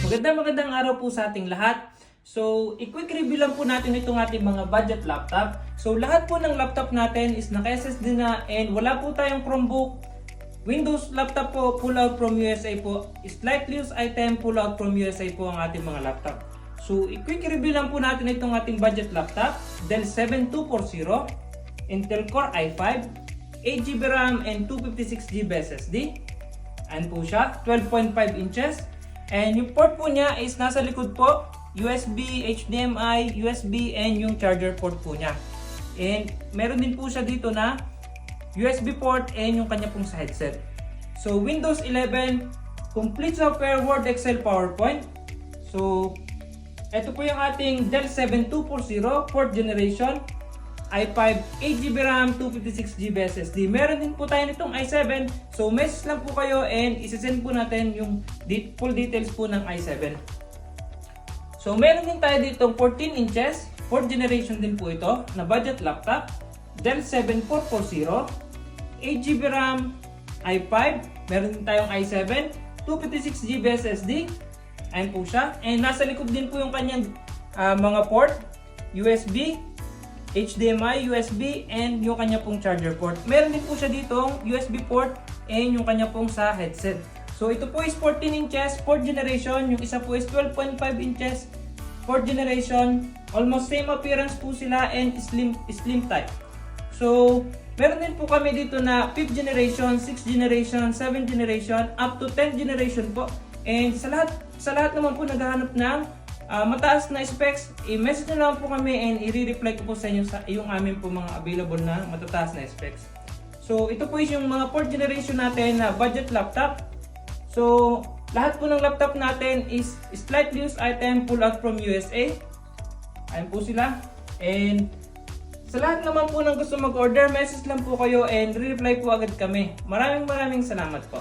Magandang araw po sa ating lahat. So, i-quick review lang po natin itong ating mga budget laptop. So, lahat po ng laptop natin is naka-SSD na and wala po tayong Chromebook. Windows laptop po, pull out from USA po. Slightly used item, pull out from USA po ang ating mga laptop. So, i-quick review lang po natin itong ating budget laptop. Dell 7240, Intel Core i5, 8GB RAM and 256GB SSD. Ayan po siya, 12.5 inches. And yung port po niya is nasa likod po. USB, HDMI, USB, and yung charger port po niya. And meron din po siya dito na USB port and yung kanya pong sa headset. So Windows 11, complete software, Word, Excel, PowerPoint. So ito po yung ating Dell 7240 4th generation, i5, 8GB RAM, 256GB SSD. Meron din po tayo nitong i7. So message lang po kayo and isasend po natin yung full details po ng i7. So meron din tayo ditong 14 inches, 4th generation din po ito, na budget laptop. Dell 7440, 8GB RAM, i5, meron din tayong i7, 256GB SSD. Ayan po siya. And nasa likod din po yung kanyang mga port, USB, HDMI, USB, and yung kanya pong charger port. Meron din po siya ditong USB port and yung kanya pong sa headset. So ito po is 14 inches, 4th generation. Yung isa po is 12.5 inches, 4th generation. Almost same appearance po sila and slim type. So meron din po kami dito na 5th generation, 6th generation, 7th generation, up to 10th generation po. And sa lahat naman po naghahanap ng mataas na specs, i-message nyo lang po kami and i-reply ko po sa inyo yung amin po mga available na matataas na specs. So ito po is yung mga 4th generation natin na budget laptop. So lahat po ng laptop natin is slightly used item, pull out from USA. Ayan po sila. And sa lahat naman po ng gusto mag-order, message lang po kayo and re-reply po agad kami. Maraming salamat po.